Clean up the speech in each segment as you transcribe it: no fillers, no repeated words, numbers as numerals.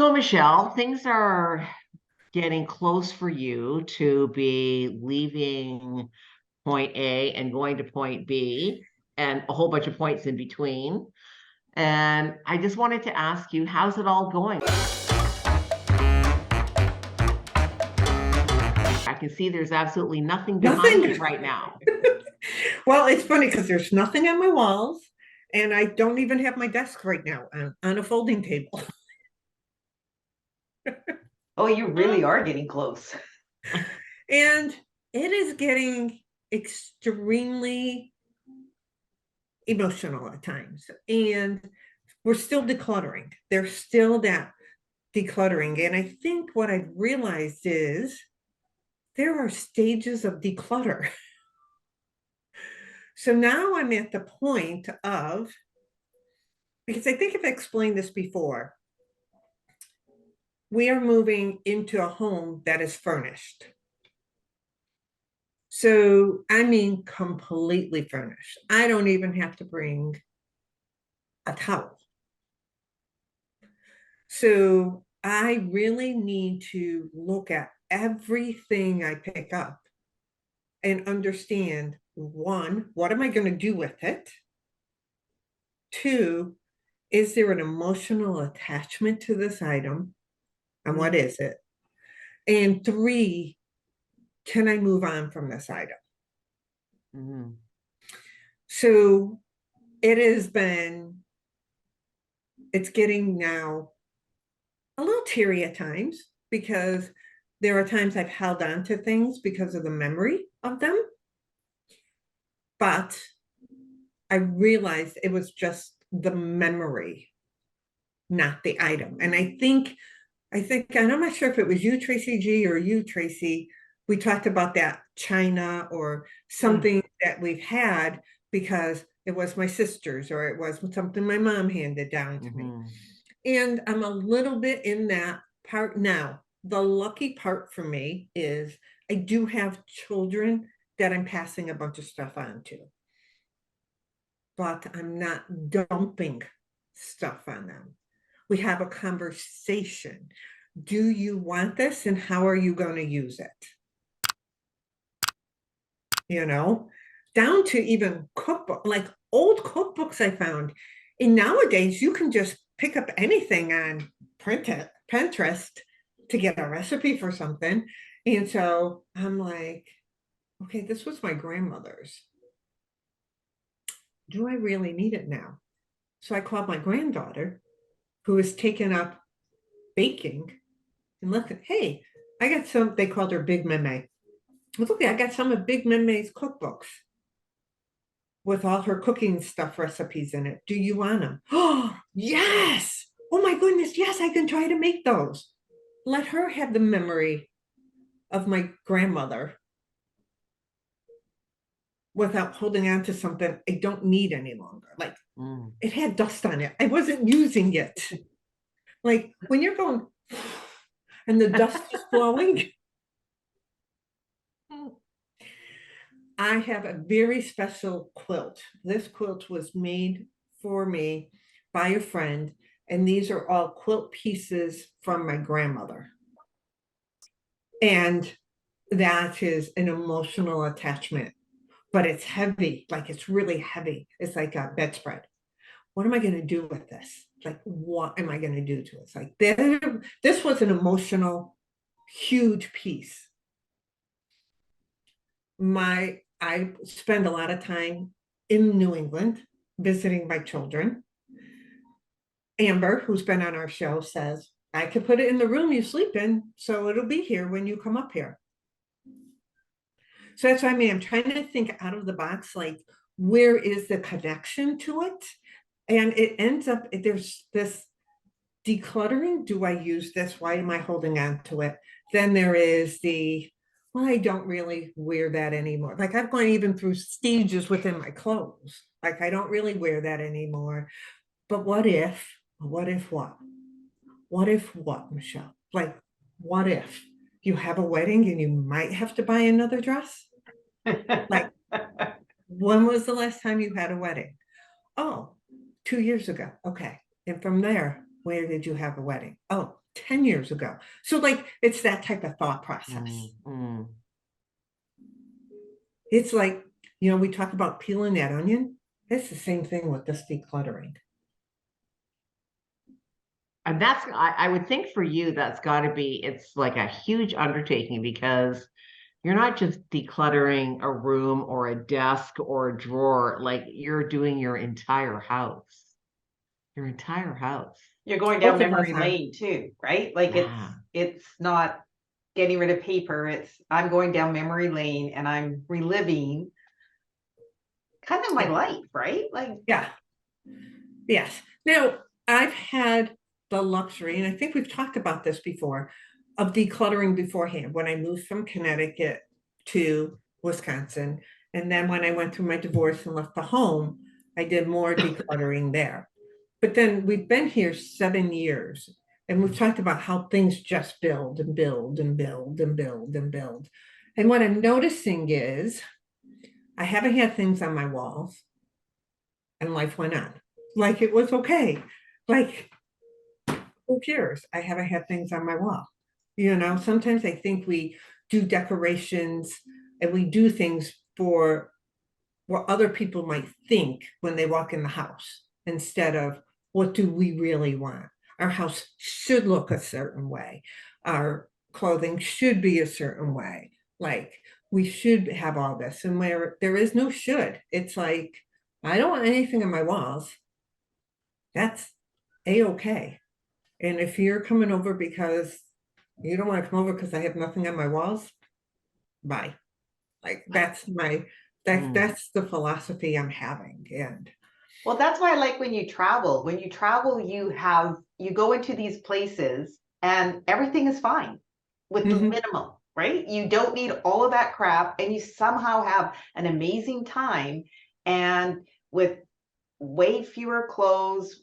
So, Michelle, things are getting close for you to be leaving point A and going to point B and a whole bunch of points in between. And I just wanted to ask you, how's it all going? I can see there's absolutely nothing behind Nothing. you right now. Well, it's funny because there's nothing on my walls, and I don't even have my desk right now on a folding table. Oh, you really are getting close. And it is getting extremely emotional at times. And we're still decluttering. There's still that decluttering. And I think what I've realized is there are stages of declutter. So now I'm at the point of, because I think I've explained this before, we are moving into a home that is furnished. So, I mean, completely furnished. I don't even have to bring a towel. So, I really need to look at everything I pick up and understand one, what am I going to do with it? Two, is there an emotional attachment to this item? And what is it? And three, can I move on from this item? Mhm. So it has been, it's getting now a little teary at times because there are times I've held on to things because of the memory of them. But I realized it was just the memory, not the item. And and I'm not sure if it was you, Tracy G, or you, Tracy. We talked about that China or Mm. something that we've had because it was my sister's or it was something my mom handed down to me. Mhm. And I'm a little bit in that part now. The lucky part for me is I do have children that I'm passing a bunch of stuff on to, but I'm not dumping stuff on them. We have a conversation. Do you want this and how are you going to use it? You know, down to even cookbook, like old cookbooks I found. And nowadays you can just pick up anything on Pinterest to get a recipe for something. And so I'm like, okay, this was my grandmother's. Do I really need it now? So I called my granddaughter, who is taking up baking, and look, hey, I got some, they called her Big Meme. Well, okay, I got some of Big Meme's cookbooks with all her cooking stuff recipes in it. Do you want them? Oh, yes. Oh my goodness. Yes, I can try to make those. Let her have the memory of my grandmother without holding on to something I don't need any longer. Like Mm. it had dust on it. I wasn't using it. Like when you're going and the dust is blowing, I have a very special quilt. This quilt was made for me by a friend, and these are all quilt pieces from my grandmother. And that is an emotional attachment, but it's heavy, like it's really heavy. It's like a bedspread. What am I going to do with this? Like, what am I going to do to it? It's like this was an emotional, huge piece. I spend a lot of time in New England visiting my children. Amber, who's been on our show, says I could put it in the room you sleep in, so it'll be here when you come up here. So that's what I mean. I'm trying to think out of the box, like where is the connection to it? And it ends up there's this decluttering. Do I use this? Why am I holding on to it? Then there is the, well, I don't really wear that anymore. Like I've gone even through stages within my clothes. Like I don't really wear that anymore. But what if what? What if what, Michelle? Like, what if you have a wedding and you might have to buy another dress? Like, when was the last time you had a wedding? Oh, 2 years ago. Okay. And from there, where did you have a wedding? Oh, 10 years ago. So like, it's that type of thought process. Mm. It's like, we talk about peeling that onion. It's the same thing with this decluttering. And I would think for you, that's got to be, it's like a huge undertaking because you're not just decluttering a room or a desk or a drawer, like you're doing your entire house. Your entire house. You're going down Both of us memory are. lane too, right? Like Yeah. it's not getting rid of paper. I'm going down memory lane and I'm reliving kind of my life, right? Like, Yeah. Yes. Now, I've had the luxury, and I think we've talked about this before, of decluttering beforehand when I moved from Connecticut to Wisconsin. And then when I went through my divorce and left the home, I did more decluttering there. But then we've been here 7 years, and we've talked about how things just build and build and build and build and build. And what I'm noticing is I haven't had things on my walls, and life went on. Like it was okay. Like, who cares? I haven't had things on my wall. Sometimes I think we do decorations and we do things for what other people might think when they walk in the house instead of what do we really want. Our house should look a certain way. Our clothing should be a certain way. Like we should have all this. And where there is no should, it's like, I don't want anything on my walls. That's a-okay. And if you're coming over because you don't want to come over because I have nothing on my walls, bye. Like that's that's the philosophy I'm having. And well, that's why I like when you travel. When you travel, you go into these places and everything is fine with the minimum, right? You don't need all of that crap and you somehow have an amazing time and with way fewer clothes,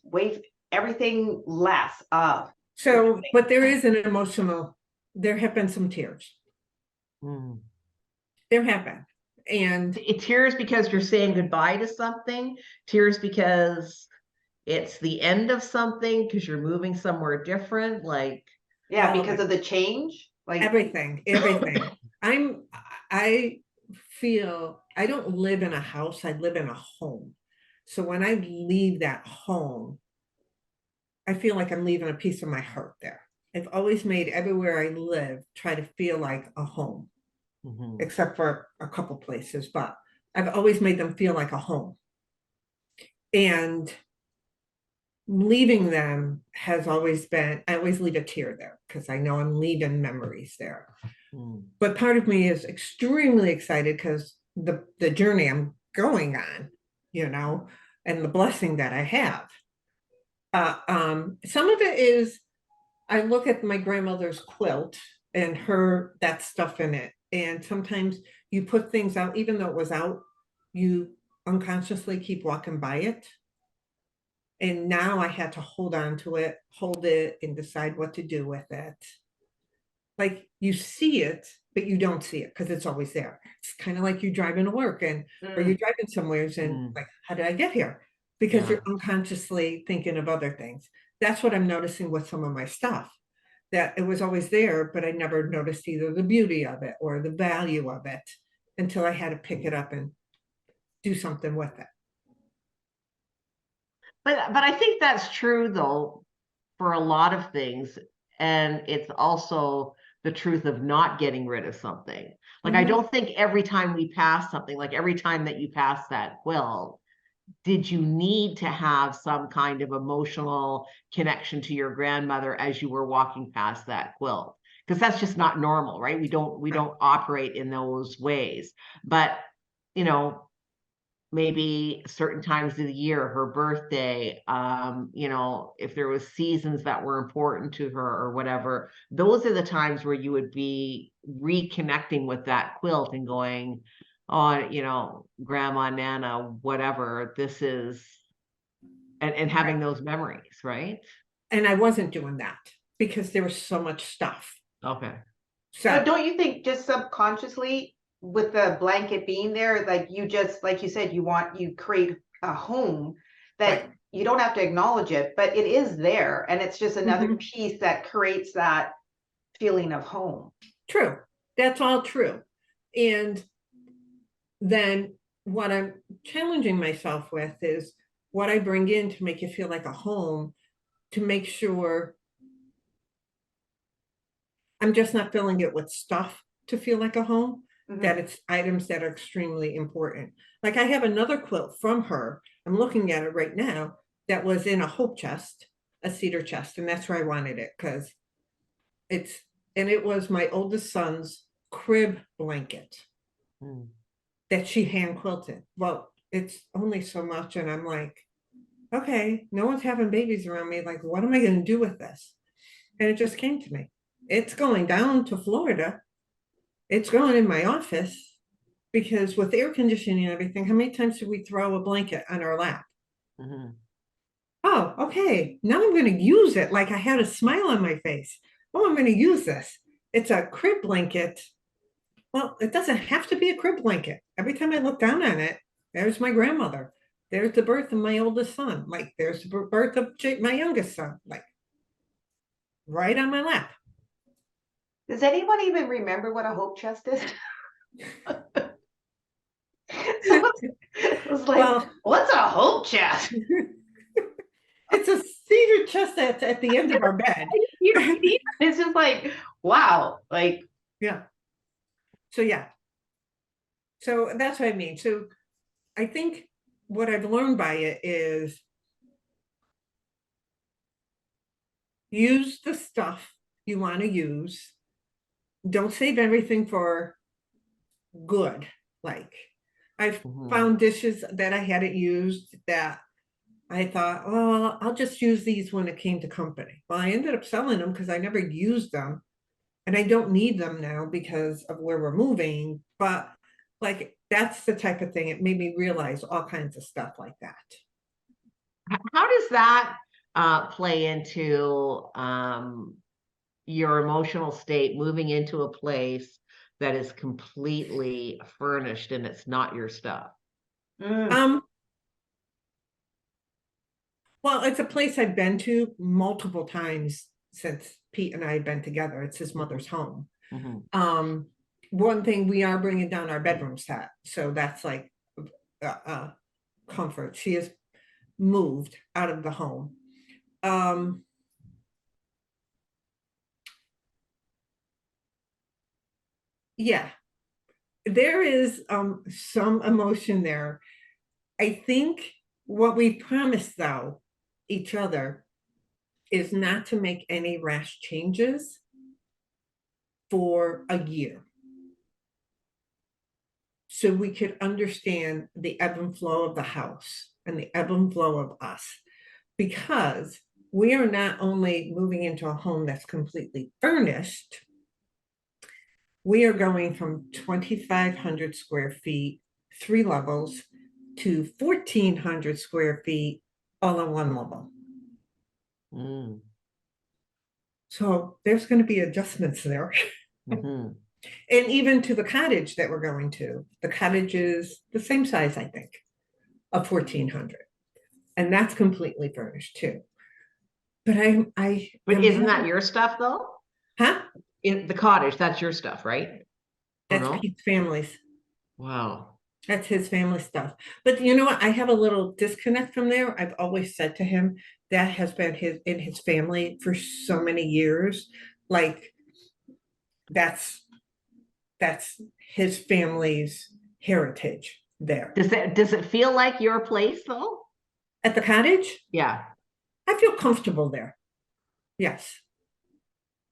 everything less of. so, but there is there have been some tears. There have been. And tears because you're saying goodbye to something, tears because it's the end of something, because you're moving somewhere different, like yeah, because of the change, like everything. I feel I don't live in a house, I live in a home. So when I leave that home, I feel like I'm leaving a piece of my heart there. I've always made everywhere I live try to feel like a home, except for a couple places, but I've always made them feel like a home. And leaving them has always been, I always leave a tear there because I know I'm leaving memories there. But part of me is extremely excited because the journey I'm going on, and the blessing that I have. Some of it is I look at my grandmother's quilt and that stuff in it. And sometimes you put things out, even though it was out, you unconsciously keep walking by it. And now I had to hold on to it, hold it, and decide what to do with it. Like you see it, but you don't see it because it's always there. It's kind of like you driving to work or you're driving somewhere and like, how did I get here? Because you're unconsciously thinking of other things. That's what I'm noticing with some of my stuff, that it was always there, but I never noticed either the beauty of it or the value of it until I had to pick it up and do something with it. But I think that's true though for a lot of things, and it's also the truth of not getting rid of something. Like I don't think every time we pass something, like every time that you pass that quilt, did you need to have some kind of emotional connection to your grandmother as you were walking past that quilt? Because that's just not normal, right? We don't operate in those ways. But you know, maybe certain times of the year, her birthday, if there was seasons that were important to her or whatever, those are the times where you would be reconnecting with that quilt and going, oh, grandma, nana, whatever, this is, and having those memories, right? And I wasn't doing that because there was so much stuff. Okay. So but don't you think just subconsciously with the blanket being there, like you just, like you said, you create a home that you don't have to acknowledge it, but it is there. And it's just another Mhm. piece that creates that feeling of home. True. That's all true. And then what I'm challenging myself with is what I bring in to make it feel like a home, to make sure I'm just not filling it with stuff to feel like a home, that Mhm. it's items that are extremely important. Like I have another quilt from her. I'm looking at it right now that was in a hope chest, a cedar chest, and that's where I wanted it because it's and it was my oldest son's crib blanket Mm. that she hand quilted. Well, it's only so much, and I'm like, okay, no one's having babies around me. Like, what am I going to do with this? And it just came to me. It's going down to Florida. It's going in my office because with air conditioning and everything, how many times do we throw a blanket on our lap? Mhm. Oh, okay. Now I'm going to use it. Like I had a smile on my face. Oh, I'm going to use this. It's a crib blanket. Well, it doesn't have to be a crib blanket. Every time I look down on it, there's my grandmother. There's the birth of my oldest son. Like there's the birth of my youngest son. Like right on my lap. Does anyone even remember what a hope chest is? So it was like, Well, what's a hope chest? it's a cedar chest that's at the end of our bed. It's just like, wow, like, Yeah. So yeah. So that's what I mean. So I think what I've learned by it is use the stuff you want to use. Don't save everything for good. Like I've Mhm. found dishes that I hadn't used that I thought, well, I'll just use these when it came to company. Well, I ended up selling them because I never used them. And I don't need them now because of where we're moving. But like that's the type of thing. It made me realize all kinds of stuff like that. How does that play into your emotional state moving into a place that is completely furnished and it's not your stuff? mm, Um, well, it's a place I've been to multiple times since Pete and I have been together. It's his mother's home. Mhm. Um, one thing, we are bringing down our bedroom set, so that's like comfort. She has moved out of the home. Um, yeah, there is some emotion there. I think what we promised though each other is not to make any rash changes for a year, so we could understand the ebb and flow of the house and the ebb and flow of us, because we are not only moving into a home that's completely furnished, we are going from 2,500 square feet, 3 levels, to 1,400 square feet, all on one level. Mm. So there's going to be adjustments there. Mhm. And even to the cottage that we're going to, the cottage is the same size, I think, of 1,400. And that's completely furnished too. But I But am isn't that having, your stuff though? huh? In the cottage, that's your stuff, right? Or That's no? Pete's family's. Wow. That's his family stuff. But you know what? I have a little disconnect from there. I've always said to him that has been his in his family for so many years. Like that's that's his family's heritage there. Does it feel like your place though? At the cottage, Yeah. I feel comfortable there. Yes.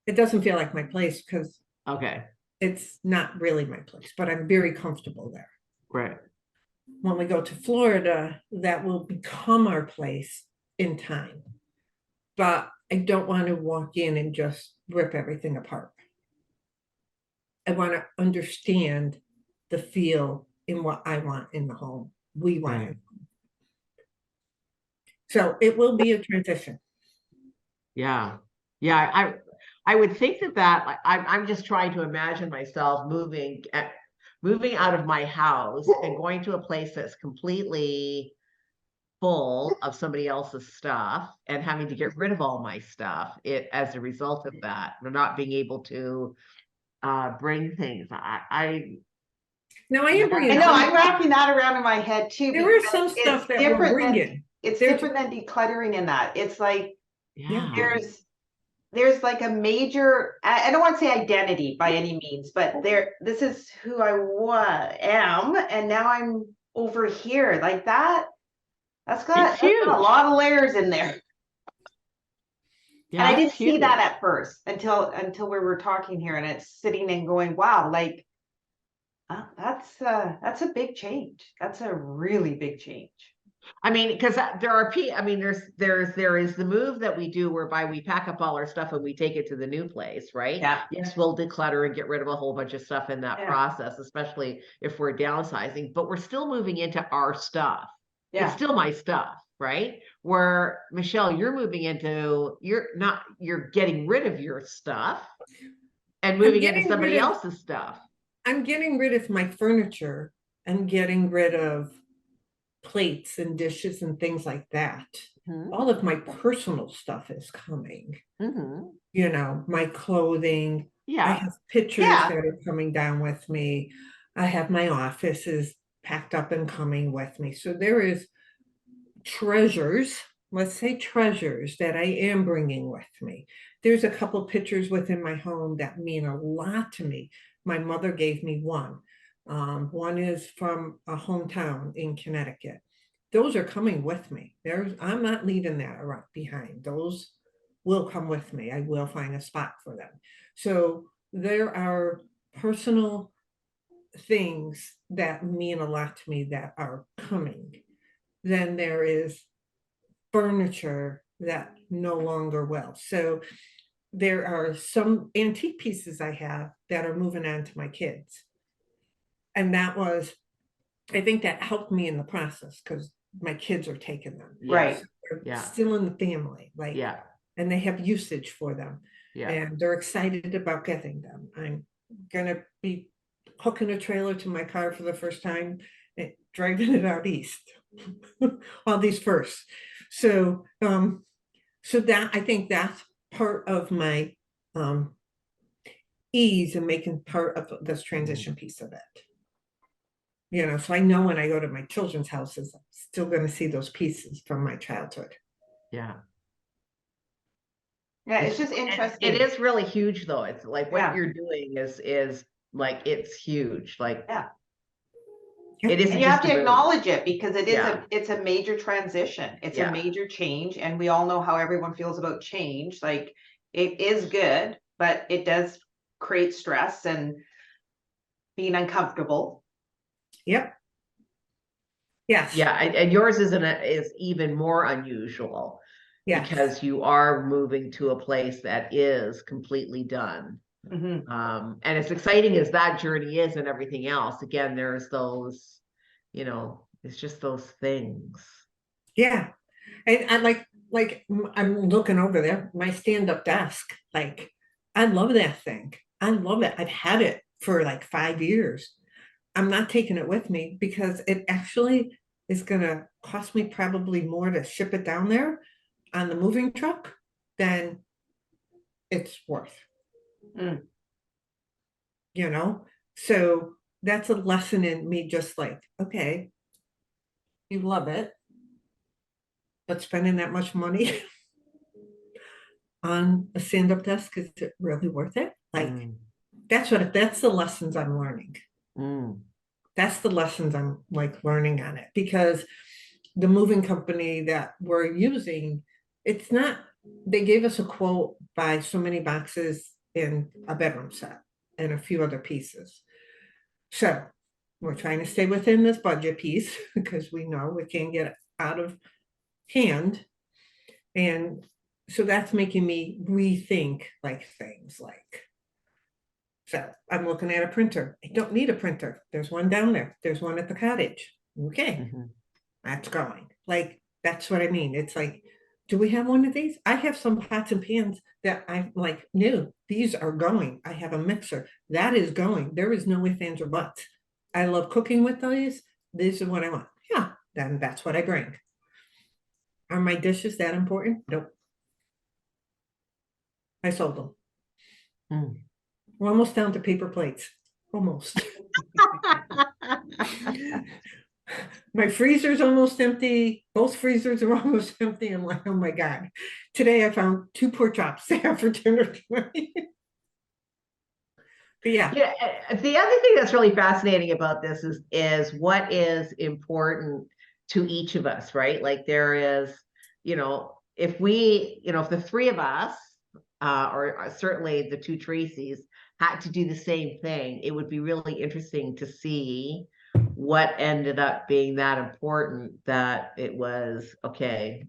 It doesn't feel like my place because Okay. it's not really my place, but I'm very comfortable there. Right. When we go to Florida, that will become our place in time. But I don't want to walk in and just rip everything apart. I want to understand the feel in what I want in the home. We want Right. it. So it will be a transition. Yeah. Yeah. I would think that like, I'm just trying to imagine myself moving out of my house and going to a place that's completely full of somebody else's stuff and having to get rid of all my stuff as a result of that, or not being able to bring things. Now I am bringing. I know, I'm wrapping that around in my head too. There is some because stuff it's that we're different than, bringing. it's There's- different than decluttering in that. It's like, Yeah. there's like a major, I don't want to say identity by any means, but this is who I am, and now I'm over here. Like that's got a lot of layers in there. Yeah, And I didn't it's see huge. that at first until we were talking here, and it's sitting and going, wow, like that's a big change. That's a really big change. I mean, because there is the move that we do whereby we pack up all our stuff and we take it to the new place, right? Yeah. Yes, we'll declutter and get rid of a whole bunch of stuff in that process, especially if we're downsizing, but we're still moving into our stuff. Yeah. It's still my stuff, right? Where Michelle, you're moving into, you're getting rid of your stuff and moving into somebody else's stuff. I'm getting rid of my furniture and getting rid of plates and dishes and things like that. Mm-hmm. All of my personal stuff is coming. Mm-hmm. You know, my clothing. Yeah. I have pictures that are coming down with me. I have my offices packed up and coming with me. So there is treasures, let's say treasures, that I am bringing with me. There's a couple pictures within my home that mean a lot to me. My mother gave me one. One is from a hometown in Connecticut. Those are coming with me. I'm not leaving that around behind. Those will come with me. I will find a spot for them. So there are personal things that mean a lot to me that are coming. Then there is furniture that no longer will. So there are some antique pieces I have that are moving on to my kids. And I think that helped me in the process because my kids are taking them. Right. So they're still in the family. And they have usage for them. Yeah. And they're excited about getting them. I'm gonna be hooking a trailer to my car for the first time and driving it out east. All these first. So that, I think that's part of my ease and making part of this transition piece of it. You know, so I know when I go to my children's houses, I'm still going to see those pieces from my childhood. Yeah. Yeah, it's just interesting. It is really huge though. It's like what you're doing is like, it's huge. Like, it is. And you have to acknowledge it because it's a major transition. It's Yeah. a major change. And we all know how everyone feels about change. Like, it is good, but it does create stress and being uncomfortable. Yep. Yes. Yeah. And yours is even more unusual. Yeah. Because you are moving to a place that is completely done. Mm-hmm. And as exciting as that journey is and everything else, again, there's those, it's just those things. Yeah. And I like I'm looking over there, my stand-up desk. Like, I love that thing. I love it. I've had it for like 5 years. I'm not taking it with me because it actually is gonna cost me probably more to ship it down there on the moving truck than it's worth. So that's a lesson in me, just like, okay, you love it, but spending that much money on a stand-up desk, is it really worth it? Like, that's the lessons I'm learning. That's the lessons I'm like learning on it, because the moving company that we're using, it's not, they gave us a quote by so many boxes in a bedroom set and a few other pieces. So we're trying to stay within this budget piece because we know we can't get out of hand. And so that's making me rethink like things like, so I'm looking at a printer. I don't need a printer. There's one down there. There's one at the cottage. Okay. That's going. Like, that's what I mean. It's like, do we have one of these? I have some pots and pans that I'm like, no, these are going. I have a mixer that is going. There is no ifs, ands, or buts. I love cooking with these. This is what I want. Yeah, then that's what I bring. Are my dishes that important? Nope. I sold them. Mm. We're almost down to paper plates. Almost. My freezer's almost empty. Both freezers are almost empty. I'm like, oh my God. Today I found 2 pork chops to have for dinner tonight. But yeah, Yeah, the other thing that's really fascinating about this is what is important to each of us, right? Like there is, if we, if the three of us, or certainly the two Tracys, had to do the same thing, it would be really interesting to see what ended up being that important that it was, okay,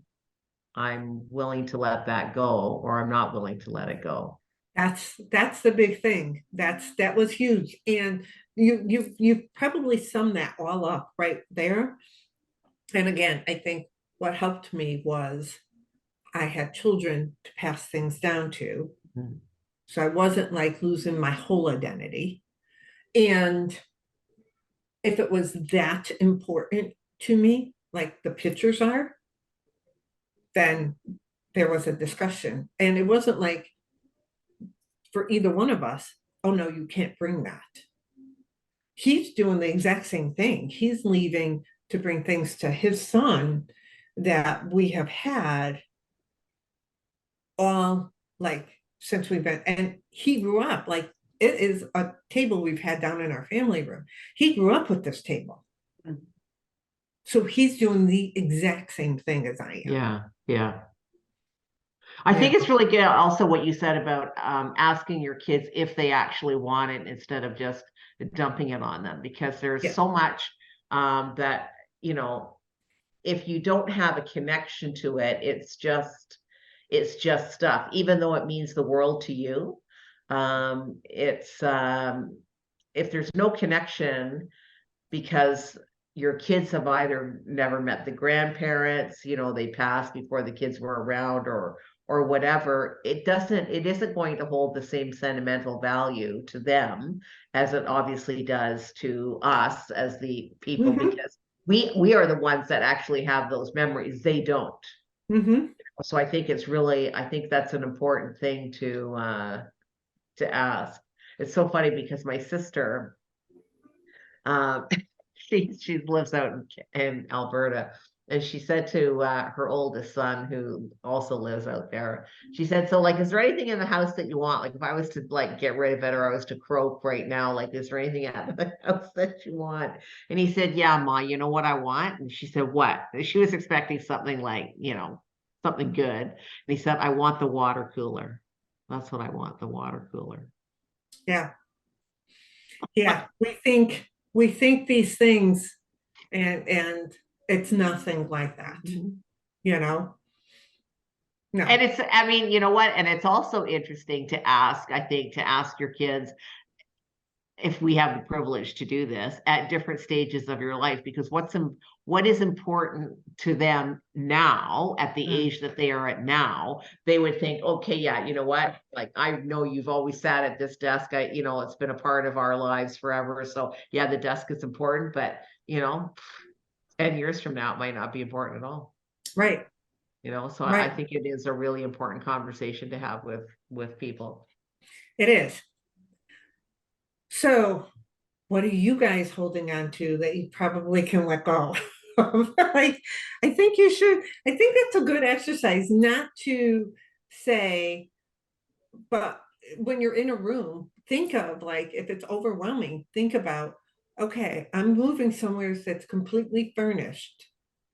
I'm willing to let that go, or I'm not willing to let it go. that's the big thing. That was huge. And you probably summed that all up right there. And again, I think what helped me was I had children to pass things down to. Mm. So I wasn't like losing my whole identity. And if it was that important to me, like the pictures are, then there was a discussion. And it wasn't like for either one of us, oh no, you can't bring that. He's doing the exact same thing. He's leaving to bring things to his son that we have had all like since we've been, and he grew up like it is a table we've had down in our family room. He grew up with this table. Mhm. So he's doing the exact same thing as I am. Yeah, yeah. I think it's really good also what you said about asking your kids if they actually want it instead of just dumping it on them, because there's Yeah. so much that, if you don't have a connection to it, it's just stuff, even though it means the world to you. It's if there's no connection because your kids have either never met the grandparents, they passed before the kids were around, or whatever, it isn't going to hold the same sentimental value to them as it obviously does to us as the people, Mm-hmm. because we are the ones that actually have those memories. They don't. Mm-hmm. So I think that's an important thing to ask. It's so funny because my sister, um, she lives out in Alberta, and she said to her oldest son, who also lives out there, she said, "So, like, is there anything in the house that you want? Like, if I was to like get rid of it, or I was to croak right now, like, is there anything out of the house that you want?" And he said, "Yeah, Ma, you know what I want?" And she said, "What?" And she was expecting something like, something good. And he said, "I want the water cooler. That's what I want, the water cooler." Yeah. Yeah. We think these things and it's nothing like that, Mhm. you know? No. And I mean, you know what? And it's also interesting to ask, I think, to ask your kids, if we have the privilege to do this at different stages of your life, because what is important to them now at the age that they are at now, they would think, okay, yeah, you know what? Like, I know you've always sat at this desk. It's been a part of our lives forever. So yeah, the desk is important, but 10 years from now, it might not be important at all. Right. So I Right. think it is a really important conversation to have with people. It is. So what are you guys holding on to that you probably can let go of? Like, I think you should, I think that's a good exercise, not to say, but when you're in a room, think of like, if it's overwhelming, think about, okay, I'm moving somewhere that's completely furnished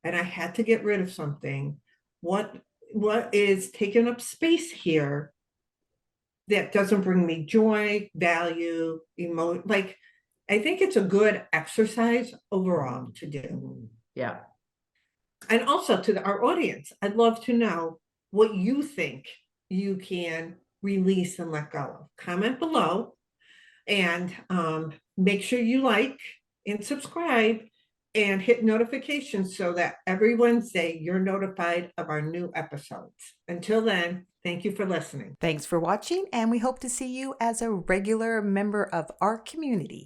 and I had to get rid of something. What what is taking up space here that doesn't bring me joy, value, like I think it's a good exercise overall to do. Yeah. And also to our audience, I'd love to know what you think you can release and let go of. Comment below and make sure you like and subscribe and hit notifications so that every Wednesday you're notified of our new episodes. Until then, thank you for listening. Thanks for watching, and we hope to see you as a regular member of our community.